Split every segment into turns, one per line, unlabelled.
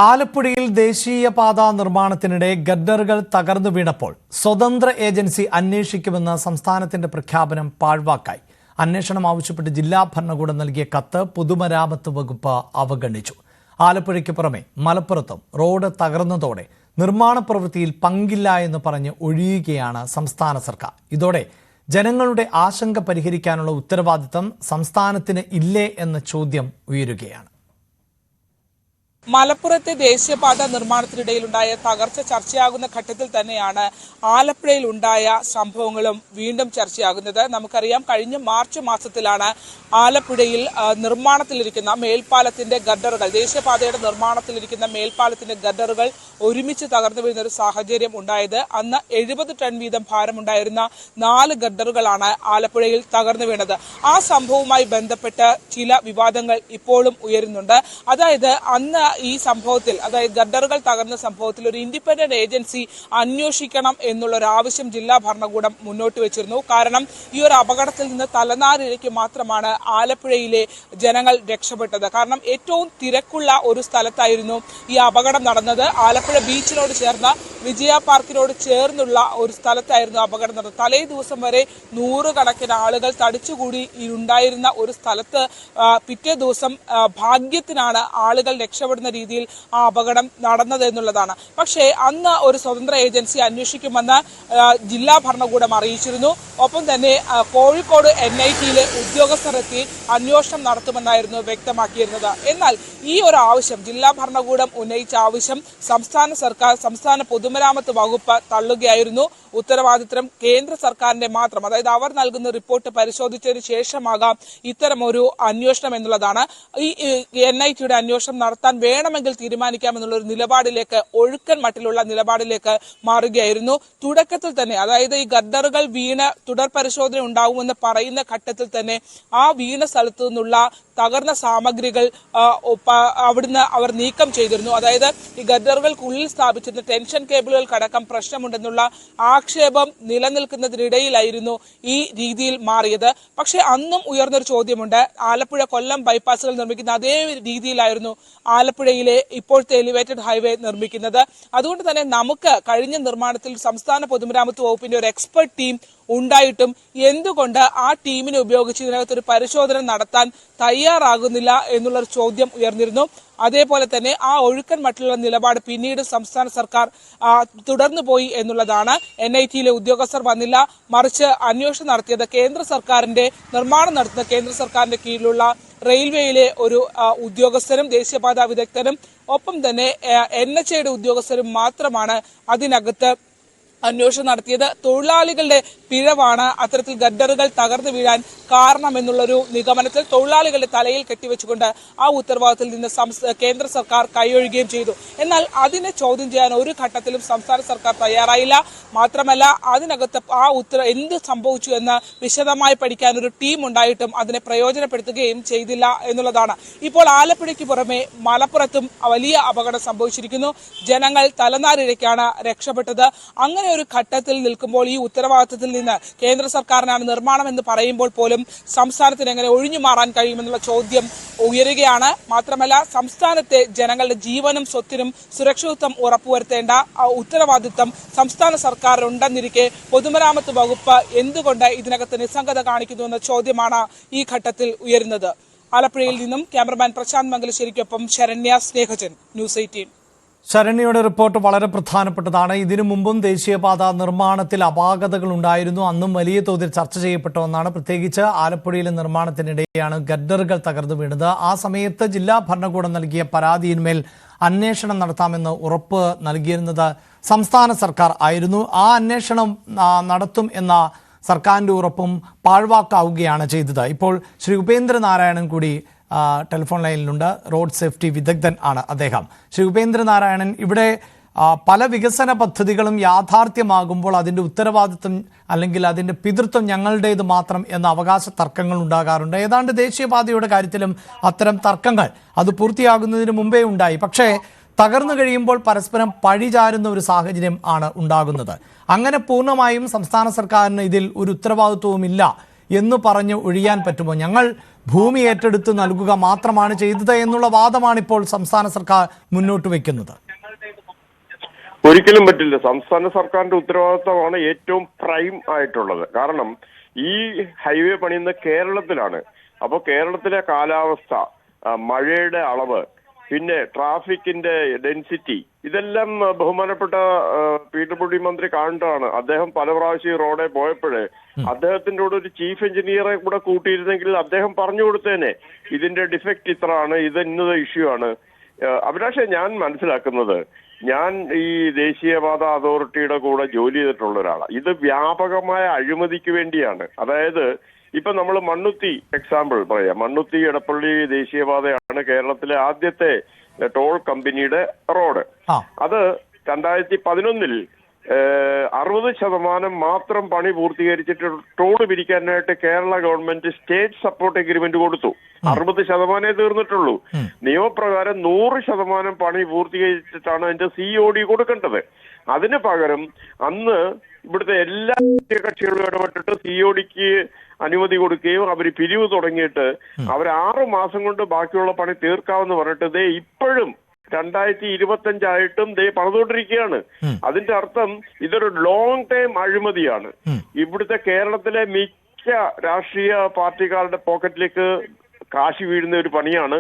ആലപ്പുഴയിൽ ദേശീയപാത നിർമ്മാണത്തിനിടെ ഗഡറുകൾ തകർന്നു വീണപ്പോൾ സ്വതന്ത്ര ഏജൻസി അന്വേഷിക്കുമെന്ന സംസ്ഥാനത്തിന്റെ പ്രഖ്യാപനം പാഴ്വാക്കായി. അന്വേഷണം ആവശ്യപ്പെട്ട് ജില്ലാ ഭരണകൂടം നൽകിയ കത്ത് പൊതുമരാമത്ത് വകുപ്പ് അവഗണിച്ചു. ആലപ്പുഴയ്ക്ക് പുറമെ മലപ്പുറത്തും റോഡ് തകർന്നതോടെ നിർമ്മാണ പ്രവൃത്തിയിൽ പങ്കില്ല എന്ന് പറഞ്ഞ് ഒഴിയുകയാണ് സംസ്ഥാന സർക്കാർ. ഇതോടെ ജനങ്ങളുടെ ആശങ്ക പരിഹരിക്കാനുള്ള ഉത്തരവാദിത്തം സംസ്ഥാനത്തിന് ഇല്ലേ എന്ന ചോദ്യം ഉയരുകയാണ്.
മലപ്പുറത്തെ ദേശീയപാത നിർമ്മാണത്തിനിടയിലുണ്ടായ തകർച്ച ചർച്ചയാകുന്ന ഘട്ടത്തിൽ തന്നെയാണ് ആലപ്പുഴയിൽ ഉണ്ടായ സംഭവങ്ങളും വീണ്ടും ചർച്ചയാകുന്നത്. നമുക്കറിയാം, കഴിഞ്ഞ മാർച്ച് മാസത്തിലാണ് ആലപ്പുഴയിൽ നിർമ്മാണത്തിലിരിക്കുന്ന മേൽപ്പാലത്തിന്റെ ഗഡറുകൾ, ദേശീയപാതയുടെ നിർമ്മാണത്തിലിരിക്കുന്ന മേൽപ്പാലത്തിന്റെ ഗഡറുകൾ ഒരുമിച്ച് തകർന്നു വീഴുന്ന ഒരു സാഹചര്യം ഉണ്ടായത്. അന്ന് 70 ടൺ വീതം ഭാരമുണ്ടായിരുന്ന 4 ഗഡറുകളാണ് ആലപ്പുഴയിൽ തകർന്നു വീണത്. ആ സംഭവവുമായി ബന്ധപ്പെട്ട് ചില വിവാദങ്ങൾ ഇപ്പോഴും ഉയരുന്നുണ്ട്. അതായത് അന്ന് ഈ സംഭവത്തിൽ, അതായത് ഗഡറുകൾ തകർന്ന സംഭവത്തിൽ ഒരു ഇൻഡിപെൻഡന്റ് ഏജൻസി അന്വേഷിക്കണം എന്നുള്ള ഒരു ആവശ്യം ജില്ലാ ഭരണകൂടം മുന്നോട്ട് വെച്ചിരുന്നു. കാരണം ഈ ഒരു അപകടത്തിൽ നിന്ന് തലനാരിഴയ്ക്ക് മാത്രമാണ് ആലപ്പുഴയിലെ ജനങ്ങൾ രക്ഷപ്പെട്ടത്. കാരണം ഏറ്റവും തിരക്കുള്ള ഒരു സ്ഥലത്തായിരുന്നു ഈ അപകടം നടന്നത്. ആലപ്പുഴ ബീച്ചിനോട് ചേർന്ന വിജയ പാർക്കിനോട് ചേർന്നുള്ള ഒരു സ്ഥലത്തായിരുന്നു അപകടം നടന്നത്. തലേ ദിവസം വരെ 100 കണക്കിന് ആളുകൾ തടിച്ചുകൂടി ഉണ്ടായിരുന്ന ഒരു സ്ഥലത്ത് പിറ്റേ ദിവസം ഭാഗ്യത്തിനാണ് ആളുകൾ രക്ഷപ്പെടുന്ന രീതിയിൽ ആ അപകടം നടന്നത് എന്നുള്ളതാണ്. പക്ഷേ അന്ന് ഒരു സ്വതന്ത്ര ഏജൻസി അന്വേഷിക്കുമെന്ന് ജില്ലാ ഭരണകൂടം അറിയിച്ചിരുന്നു. ഒപ്പം തന്നെ കോഴിക്കോട് NITയിലെ ഉദ്യോഗസ്ഥർ എത്തി അന്വേഷണം നടത്തുമെന്നായിരുന്നു വ്യക്തമാക്കിയിരുന്നത്. എന്നാൽ ഈ ഒരു ആവശ്യം, ജില്ലാ ഭരണകൂടം ഉന്നയിച്ച ആവശ്യം സംസ്ഥാന പൊതുമരാമത്ത് വകുപ്പ് തള്ളുകയായിരുന്നു. ഉത്തരവാദിത്തം കേന്ദ്ര സർക്കാരിന്റെ മാത്രം, അതായത് അവർ നൽകുന്ന റിപ്പോർട്ട് പരിശോധിച്ചതിന് ശേഷമാകാം ഇത്തരമൊരു അന്വേഷണം എന്നുള്ളതാണ്. ഈ NITയുടെ അന്വേഷണം നടത്താൻ വേണമെങ്കിൽ തീരുമാനിക്കാമെന്നുള്ള ഒരു നിലപാടിലേക്ക്, ഒഴുക്കൻ മട്ടിലുള്ള നിലപാടിലേക്ക് മാറുകയായിരുന്നു. തുടക്കത്തിൽ തന്നെ, അതായത് ഈ ഗഡറുകൾ വീണ് തുടർ പരിശോധന ഉണ്ടാകുമെന്ന് പറയുന്ന ഘട്ടത്തിൽ തന്നെ ആ വീണ സ്ഥലത്തു നിന്നുള്ള തകർന്ന സാമഗ്രികൾ അവിടുന്ന് അവർ നീക്കം ചെയ്തിരുന്നു. അതായത് ഈ ഗഡറുകൾക്കുള്ളിൽ സ്ഥാപിച്ചിരുന്ന ടെൻഷൻ കേബിളുകൾക്കടക്കം പ്രശ്നമുണ്ടെന്നുള്ള ആക്ഷേപം നിലനിൽക്കുന്നതിനിടയിലായിരുന്നു ഈ രീതിയിൽ മാറിയത്. പക്ഷെ അന്നും ഉയർന്നൊരു ചോദ്യമുണ്ട്. ആലപ്പുഴ കൊല്ലം ബൈപ്പാസുകൾ നിർമ്മിക്കുന്ന അതേ രീതിയിലായിരുന്നു ആലപ്പുഴയിലെ ഇപ്പോഴത്തെ എലിവേറ്റഡ് ഹൈവേ നിർമ്മിക്കുന്നത്. അതുകൊണ്ട് തന്നെ നമുക്ക് കഴിഞ്ഞ നിർമ്മാണത്തിൽ സംസ്ഥാന പൊതുമരാമത്ത് വകുപ്പിന്റെ ഒരു എക്സ്പെർട്ട് ടീം ഉണ്ടായിട്ടും എന്തുകൊണ്ട് ആ ടീമിനെ ഉപയോഗിച്ച് ഇതിനകത്തൊരു പരിശോധന നടത്താൻ തയ്യാറാകുന്നില്ല എന്നുള്ളൊരു ചോദ്യം ഉയർന്നിരുന്നു. അതേപോലെ തന്നെ ആ ഒഴുക്കൻ മട്ടിലുള്ള നിലപാട് പിന്നീട് സംസ്ഥാന സർക്കാർ തുടർന്നു പോയി എന്നുള്ളതാണ്. NITയിലെ ഉദ്യോഗസ്ഥർ വന്നില്ല, മറിച്ച് അന്വേഷണം നടത്തിയത് കേന്ദ്ര സർക്കാരിന്റെ, നിർമ്മാണം നടത്തുന്ന കേന്ദ്ര സർക്കാരിന്റെ കീഴിലുള്ള റെയിൽവേയിലെ ഒരു ഉദ്യോഗസ്ഥരും ദേശീയപാത വിദഗ്ധരും ഒപ്പം തന്നെ NHAയുടെ ഉദ്യോഗസ്ഥരും മാത്രമാണ് അതിനകത്ത് അന്വേഷണം നടത്തിയത്. തൊഴിലാളികളുടെ പിഴവാണ് അത്തരത്തിൽ ഗഡറുകൾ തകർന്നു വീഴാൻ കാരണമെന്നുള്ളൊരു നിഗമനത്തിൽ തൊഴിലാളികളുടെ തലയിൽ കെട്ടിവെച്ചുകൊണ്ട് ആ ഉത്തരവാദിത്തത്തിൽ നിന്ന് കേന്ദ്ര സർക്കാർ കൈയൊഴുകുകയും ചെയ്തു. എന്നാൽ അതിനെ ചോദ്യം ചെയ്യാൻ ഒരു ഘട്ടത്തിലും സംസ്ഥാന സർക്കാർ തയ്യാറായില്ല. മാത്രമല്ല, അതിനകത്ത് എന്ത് സംഭവിച്ചു എന്ന് വിശദമായി പഠിക്കാൻ ഒരു ടീം ഉണ്ടായിട്ടും അതിനെ പ്രയോജനപ്പെടുത്തുകയും ചെയ്തില്ല എന്നുള്ളതാണ്. ഇപ്പോൾ ആലപ്പുഴയ്ക്ക് പുറമെ മലപ്പുറത്തും വലിയ അപകടം സംഭവിച്ചിരിക്കുന്നു. ജനങ്ങൾ തലനാരിഴയ്ക്കാണ് രക്ഷപ്പെട്ടത്. അങ്ങനെ ഒരു ഘട്ടത്തിൽ നിൽക്കുമ്പോൾ ഈ ഉത്തരവാദിത്തത്തിൽ നിന്ന് കേന്ദ്ര സർക്കാരിനാണ് നിർമ്മാണം എന്ന് പറയുമ്പോൾ പോലും സംസ്ഥാനത്തിന് എങ്ങനെ ഒഴിഞ്ഞു മാറാൻ കഴിയുമെന്നുള്ള ചോദ്യം ഉയരുകയാണ്. മാത്രമല്ല, സംസ്ഥാനത്തെ ജനങ്ങളുടെ ജീവനും സ്വത്തിനും സുരക്ഷിതത്വം ഉറപ്പുവരുത്തേണ്ട ഉത്തരവാദിത്തം സംസ്ഥാന സർക്കാരിനുണ്ടെന്നിരിക്കെ പൊതുമരാമത്ത് വകുപ്പ് എന്തുകൊണ്ട് ഇതിനകത്ത് നിസ്സംഗത കാണിക്കുന്നു എന്ന ചോദ്യമാണ് ഈ ഘട്ടത്തിൽ ഉയരുന്നത്. ആലപ്പുഴയിൽ നിന്നും ക്യാമറമാൻ പ്രശാന്ത് മംഗലശ്ശേരിക്കൊപ്പം ശരണ്യ, സ്നേഹജൻ, ന്യൂസ് 18.
ശരണ്യയുടെ റിപ്പോർട്ട് വളരെ പ്രധാനപ്പെട്ടതാണ്. ഇതിനു മുമ്പും ദേശീയപാത നിർമ്മാണത്തിൽ അപാകതകൾ ഉണ്ടായിരുന്നു. അന്നും വലിയ തോതിൽ ചർച്ച ചെയ്യപ്പെട്ട ഒന്നാണ്. പ്രത്യേകിച്ച് ആലപ്പുഴയിലെ നിർമ്മാണത്തിനിടെയാണ് ഗഡറുകൾ തകർന്നു വീണത്. ആ സമയത്ത് ജില്ലാ ഭരണകൂടം നൽകിയ പരാതിയിന്മേൽ അന്വേഷണം നടത്താമെന്ന് ഉറപ്പ് നൽകിയിരുന്നത് സംസ്ഥാന സർക്കാർ ആയിരുന്നു. ആ അന്വേഷണം നടത്തും എന്ന സർക്കാരിൻ്റെ ഉറപ്പും പാഴ്വാക്കാവുകയാണ് ചെയ്തത്. ഇപ്പോൾ ശ്രീ ഉപേന്ദ്രനാരായണൻ കൂടി ടെലിഫോൺ ലൈനിലുണ്ട്. റോഡ് സേഫ്റ്റി വിദഗ്ധൻ ആണ് അദ്ദേഹം. ശ്രീ ഉപേന്ദ്രനാരായണൻ, ഇവിടെ പല വികസന പദ്ധതികളും യാഥാർത്ഥ്യമാകുമ്പോൾ അതിൻ്റെ ഉത്തരവാദിത്വം അല്ലെങ്കിൽ അതിൻ്റെ പിതൃത്വം ഞങ്ങളുടേത് മാത്രം എന്ന അവകാശ തർക്കങ്ങൾ ഉണ്ടാകാറുണ്ട്. ഏതാണ്ട് ദേശീയപാതയുടെ കാര്യത്തിലും അത്തരം തർക്കങ്ങൾ അത് പൂർത്തിയാകുന്നതിന് മുമ്പേ ഉണ്ടായി. പക്ഷേ തകർന്നു കഴിയുമ്പോൾ പരസ്പരം പഴിചാരുന്ന ഒരു സാഹചര്യം ആണ് ഉണ്ടാകുന്നത്. അങ്ങനെ പൂർണ്ണമായും സംസ്ഥാന സർക്കാരിന് ഇതിൽ ഒരു ഉത്തരവാദിത്വവുമില്ല എന്ന് പറഞ്ഞ് ഒഴിയാൻ പറ്റുമോ? ഞങ്ങൾ ഭൂമി ഏറ്റെടുത്ത് നൽകുക മാത്രമാണ് ചെയ്തത് എന്നുള്ള വാദമാണ് ഇപ്പോൾ സംസ്ഥാന സർക്കാർ മുന്നോട്ട് വയ്ക്കുന്നത്.
ഒരിക്കലും പറ്റില്ല. സംസ്ഥാന സർക്കാരിന്റെ ഉത്തരവാദിത്തമാണ് ഏറ്റവും പ്രൈം ആയിട്ടുള്ളത്. കാരണം ഈ ഹൈവേ പണിയുന്ന കേരളത്തിലാണ്. അപ്പോൾ കേരളത്തിലെ കാലാവസ്ഥ, മഴയുടെ അളവ്, പിന്നെ ട്രാഫിക്കിന്റെ ഡെൻസിറ്റി, ഇതെല്ലാം ബഹുമാനപ്പെട്ട പീഡബ്ല്യൂഡി മന്ത്രി കാണേണ്ടതാണ്. അദ്ദേഹം പല പ്രാവശ്യം ഈ റോഡെ പോയപ്പോഴേ അദ്ദേഹത്തിന്റെ കൂടെ ഒരു ചീഫ് എഞ്ചിനീയറെ കൂടെ കൂട്ടിയിരുന്നെങ്കിൽ അദ്ദേഹം പറഞ്ഞു കൊടുത്തേനെ ഇതിന്റെ ഡിഫക്റ്റ് ഇത്രയാണ്, ഇത് ഇന്നത് ഇഷ്യൂ ആണ്. അഭിലാഷേ, ഞാൻ മനസ്സിലാക്കുന്നത്, ഞാൻ ഈ ദേശീയപാത അതോറിറ്റിയുടെ കൂടെ ജോലി ചെയ്തിട്ടുള്ള ഒരാളാണ്. ഇത് വ്യാപകമായ അഴിമതിക്ക് വേണ്ടിയാണ്. അതായത് ഇപ്പൊ നമ്മൾ മണ്ണുത്തി എക്സാമ്പിൾ പറയാം. മണ്ണുത്തി എടപ്പള്ളി ദേശീയപാതയാണ് കേരളത്തിലെ ആദ്യത്തെ ടോൾ കമ്പനിയുടെ റോഡ്. അത് 2011 60% മാത്രം പണി പൂർത്തീകരിച്ചിട്ട് ടോൾ പിരിക്കാനായിട്ട് Kerala government state support agreement കൊടുത്തു. 60% തീർന്നിട്ടുള്ളൂ. നിയമപ്രകാരം 100% പണി പൂർത്തീകരിച്ചിട്ടാണ് അതിന്റെ COD കൊടുക്കേണ്ടത്. അതിന് പകരം അന്ന് ഇവിടുത്തെ എല്ലാ കക്ഷികളും ഇടപെട്ടിട്ട് CODക്ക് അനുമതി കൊടുക്കുകയും അവർ പിരിവ് തുടങ്ങിയിട്ട് അവർ 6 മാസം കൊണ്ട് ബാക്കിയുള്ള പണി തീർക്കാമെന്ന് പറഞ്ഞിട്ട് ദേ ഇപ്പോഴും 2025 ദേ പണിതുകൊണ്ടിരിക്കുകയാണ്. അതിന്റെ അർത്ഥം ഇതൊരു ലോങ് ടൈം അഴിമതിയാണ്. ഇവിടുത്തെ കേരളത്തിലെ മിക്ക രാഷ്ട്രീയ പാർട്ടിക്കാരുടെ പോക്കറ്റിലേക്ക് കാശി വീഴുന്ന ഒരു പണിയാണ്.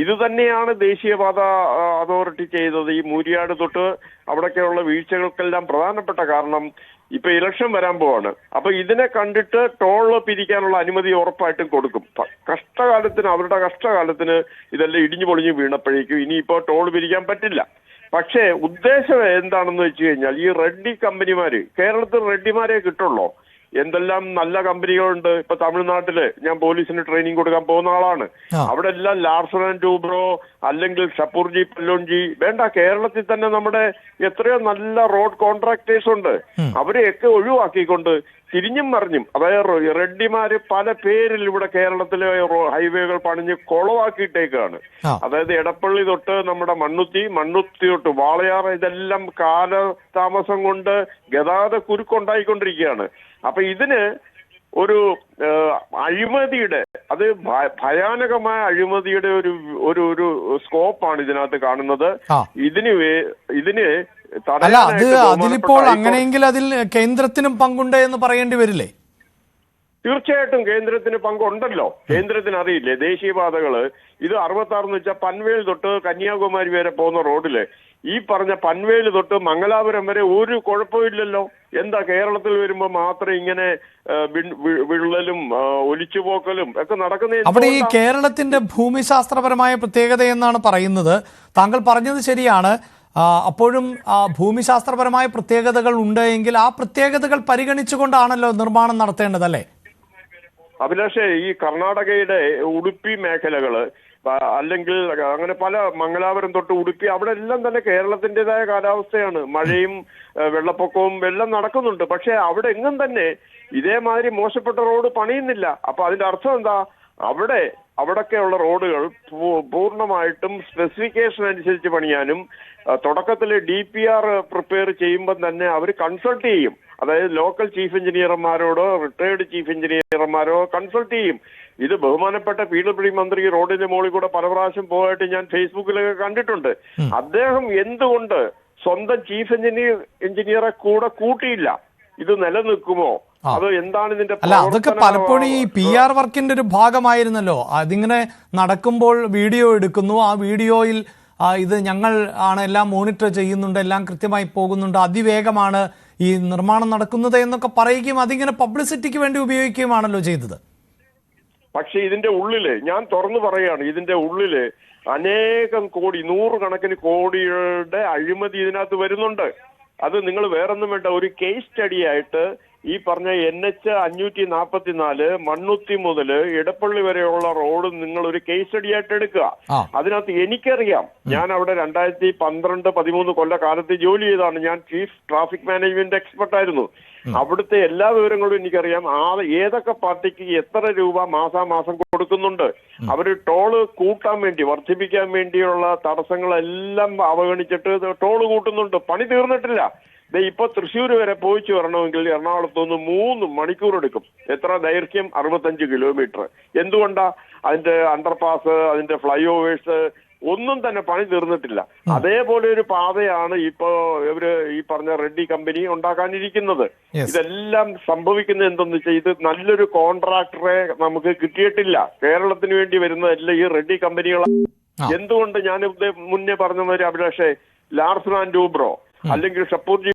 ഇത് തന്നെയാണ് ദേശീയപാത അതോറിറ്റി ചെയ്തത്. ഈ മൂരിയാട് തൊട്ട് അവിടൊക്കെയുള്ള വീഴ്ചകൾക്കെല്ലാം പ്രധാനപ്പെട്ട കാരണം ഇപ്പൊ ഇലക്ഷൻ വരാൻ പോവാണ്. അപ്പൊ ഇതിനെ കണ്ടിട്ട് ടോൾ പിരിക്കാനുള്ള അനുമതി ഉറപ്പായിട്ടും കൊടുക്കും. കഷ്ടകാലത്തിന്, അവരുടെ കഷ്ടകാലത്തിന് ഇതെല്ലാം ഇടിഞ്ഞു പൊളിഞ്ഞു വീണപ്പോഴേക്കും ഇനിയിപ്പോ ടോൾ പിരിക്കാൻ പറ്റില്ല. പക്ഷേ ഉദ്ദേശം എന്താണെന്ന് വെച്ച് കഴിഞ്ഞാൽ ഈ റെഡ്ഡി കമ്പനിമാര്, കേരളത്തിൽ റെഡ്ഡിമാരെ കിട്ടുള്ളൂ. എന്തെല്ലാം നല്ല കമ്പനികളുണ്ട്. ഇപ്പൊ തമിഴ്നാട്ടില് ഞാൻ പോലീസിന് ട്രെയിനിങ് കൊടുക്കാൻ പോകുന്ന ആളാണ്. അവിടെ എല്ലാം ലാർസൺ ആൻഡ് ടൂബ്രോ അല്ലെങ്കിൽ ഷപ്പൂർജി പല്ലോൺജി, വേണ്ട, കേരളത്തിൽ തന്നെ നമ്മുടെ എത്രയോ നല്ല റോഡ് കോൺട്രാക്ടേഴ്സ് ഉണ്ട്. അവരെയൊക്കെ ഒഴിവാക്കിക്കൊണ്ട് തിരിഞ്ഞും മറിഞ്ഞും, അതായത് റെഡ്ഡിമാര് പല പേരിൽ ഇവിടെ കേരളത്തിലെ ഹൈവേകൾ പണിഞ്ഞ് കുളവാക്കിയിട്ടേക്കാണ്. അതായത് എടപ്പള്ളി തൊട്ട് നമ്മുടെ മണ്ണുത്തി തൊട്ട് വാളയാർ, ഇതെല്ലാം കാലതാമസം കൊണ്ട് ഗതാഗത കുരുക്കുണ്ടായിക്കൊണ്ടിരിക്കുകയാണ്. അപ്പൊ ഇതിന് ഒരു അഴിമതിയുടെ, അത് ഭയാനകമായ അഴിമതിയുടെ ഒരു സ്കോപ്പാണ് ഇതിനകത്ത് കാണുന്നത്. ഇതിന്
അല്ല, അതിലിപ്പോൾ അങ്ങനെയെങ്കിൽ അതിൽ കേന്ദ്രത്തിനും പങ്കുണ്ട് എന്ന് പറയേണ്ടി വരില്ലേ?
തീർച്ചയായിട്ടും കേന്ദ്രത്തിന് പങ്കുണ്ടല്ലോ. കേന്ദ്രത്തിന് അറിയില്ലേ ദേശീയപാതകള് ഇത് 66 എന്ന് വെച്ചാൽ പൻവേൽ തൊട്ട് കന്യാകുമാരി വരെ പോകുന്ന റോഡില് ഈ പറഞ്ഞ പൻവേൽ തൊട്ട് മംഗലാപുരം വരെ ഒരു കുഴപ്പമില്ലല്ലോ. എന്താ കേരളത്തിൽ വരുമ്പോ മാത്രം ഇങ്ങനെ വിള്ളലും ഒലിച്ചുപോക്കലും ഒക്കെ നടക്കുന്ന?
അവിടെ ഈ കേരളത്തിന്റെ ഭൂമിശാസ്ത്രപരമായ പ്രത്യേകത എന്നാണ് പറയുന്നത്. താങ്കൾ പറഞ്ഞത് ശരിയാണ്. അപ്പോഴും ഭൂമിശാസ്ത്രപരമായ പ്രത്യേകതകൾ ഉണ്ട് എങ്കിൽ ആ പ്രത്യേകതകൾ പരിഗണിച്ചുകൊണ്ടാണല്ലോ നിർമ്മാണം നടത്തേണ്ടതല്ലേ?
അഭിലാഷേ, ഈ കർണാടകയുടെ ഉടുപ്പി മേഖലകള് അല്ലെങ്കിൽ അങ്ങനെ പല മംഗലാപുരം തൊട്ട് ഉടുപ്പി, അവിടെ എല്ലാം തന്നെ കേരളത്തിൻ്റെതായ കാലാവസ്ഥയാണ്. മഴയും വെള്ളപ്പൊക്കവും എല്ലാം നടക്കുന്നുണ്ട്. പക്ഷെ അവിടെ എങ്ങും തന്നെ ഇതേമാതിരി മോശപ്പെട്ട റോഡ് പണിയുന്നില്ല. അപ്പൊ അതിന്റെ അർത്ഥം എന്താ? അവിടൊക്കെയുള്ള റോഡുകൾ പൂർണ്ണമായിട്ടും സ്പെസിഫിക്കേഷൻ അനുസരിച്ച് പണിയാനും തുടക്കത്തിൽ DPR പ്രിപ്പയർ ചെയ്യുമ്പോൾ തന്നെ അവർ കൺസൾട്ട് ചെയ്യും. അതായത് ലോക്കൽ ചീഫ് എഞ്ചിനീയർമാരോടോ റിട്ടയർഡ് ചീഫ് എഞ്ചിനീയർമാരോ കൺസൾട്ട് ചെയ്യും. ഇത് ബഹുമാനപ്പെട്ട PWD മന്ത്രി റോഡിന്റെ മുകളിൽ കൂടെ പല പ്രാവശ്യം പോയിട്ട് ഞാൻ ഫേസ്ബുക്കിലൊക്കെ കണ്ടിട്ടുണ്ട്. അദ്ദേഹം എന്തുകൊണ്ട് സ്വന്തം ചീഫ് എഞ്ചിനീയറെ കൂടെ കൂട്ടിയില്ല? ഇത് നിലനിൽക്കുമോ? അത് എന്താണ് ഇതിന്റെ?
അല്ല, അതൊക്കെ പലപ്പോഴും ഈ PR വർക്കിന്റെ ഒരു ഭാഗമായിരുന്നല്ലോ. അതിങ്ങനെ നടക്കുമ്പോൾ വീഡിയോ എടുക്കുന്നു. ആ വീഡിയോയിൽ ഇത് ഞങ്ങൾ ആണ് എല്ലാം മോണിറ്റർ ചെയ്യുന്നുണ്ട്, എല്ലാം കൃത്യമായി പോകുന്നുണ്ട്, അതിവേഗമാണ് ഈ നിർമ്മാണം നടക്കുന്നത് എന്നൊക്കെ പറയുകയും അതിങ്ങനെ പബ്ലിസിറ്റിക്ക് വേണ്ടി ഉപയോഗിക്കുകയുമാണല്ലോ ചെയ്തത്.
പക്ഷെ ഇതിന്റെ ഉള്ളില് ഞാൻ തുറന്നു പറയുകയാണ്, ഇതിന്റെ ഉള്ളില് അനേകം കോടി, 100 കണക്കിന് കോടിയുടെ അഴിമതി ഇതിനകത്ത് വരുന്നുണ്ട്. അത് നിങ്ങൾ വേറൊന്നും വേണ്ട, ഒരു കേസ് സ്റ്റഡി ആയിട്ട് ഈ പറഞ്ഞ NH 544 മണ്ണുത്തി മുതൽ ഇടപ്പള്ളി വരെയുള്ള റോഡ് നിങ്ങൾ ഒരു കേസ് സ്റ്റഡി ആയിട്ട് എടുക്കുക. അതിനകത്ത് എനിക്കറിയാം, ഞാൻ അവിടെ 2012-13 കൊല്ലക്കാലത്ത് ജോലി ചെയ്താണ്. ഞാൻ ചീഫ് ട്രാഫിക് മാനേജ്മെന്റ് എക്സ്പെർട്ട് ആയിരുന്നു. അവിടുത്തെ എല്ലാ വിവരങ്ങളും എനിക്കറിയാം. ഏതൊക്കെ പാർട്ടിക്ക് എത്ര രൂപ മാസാമാസം കൊടുക്കുന്നുണ്ട്. അവര് ടോള് കൂട്ടാൻ വേണ്ടി, വർദ്ധിപ്പിക്കാൻ വേണ്ടിയുള്ള തടസ്സങ്ങളെല്ലാം അവഗണിച്ചിട്ട് ടോള് കൂട്ടുന്നുണ്ട്. പണി തീർന്നിട്ടില്ല. ഇപ്പൊ തൃശ്ശൂർ വരെ പോയിച്ചു വരണമെങ്കിൽ എറണാകുളത്ത് നിന്ന് 3 മണിക്കൂർ എടുക്കും. എത്ര ദൈർഘ്യം? 65 കിലോമീറ്റർ. എന്തുകൊണ്ടാ? അതിന്റെ അണ്ടർപാസ്, അതിന്റെ ഫ്ലൈ ഓവേഴ്സ് ഒന്നും തന്നെ പണി തീർന്നിട്ടില്ല. അതേപോലെ ഒരു പാതയാണ് ഇപ്പോ ഇവര് ഈ പറഞ്ഞ റെഡ്ഡി കമ്പനി ഉണ്ടാക്കാനിരിക്കുന്നത്. ഇതെല്ലാം സംഭവിക്കുന്നത് എന്തെന്ന് വെച്ചാൽ ഇത് നല്ലൊരു കോൺട്രാക്ടറെ നമുക്ക് കിട്ടിയിട്ടില്ല. കേരളത്തിന് വേണ്ടി വരുന്നതല്ല ഈ റെഡ്ഡി കമ്പനികളാണ്. എന്തുകൊണ്ട് ഞാൻ മുന്നേ പറഞ്ഞ മാതിരി അഭിലാഷേ, ലാർസൻ ആൻഡ് ടൂബ്രോ അല്ലെങ്കിൽ ഷപ്പൂർജി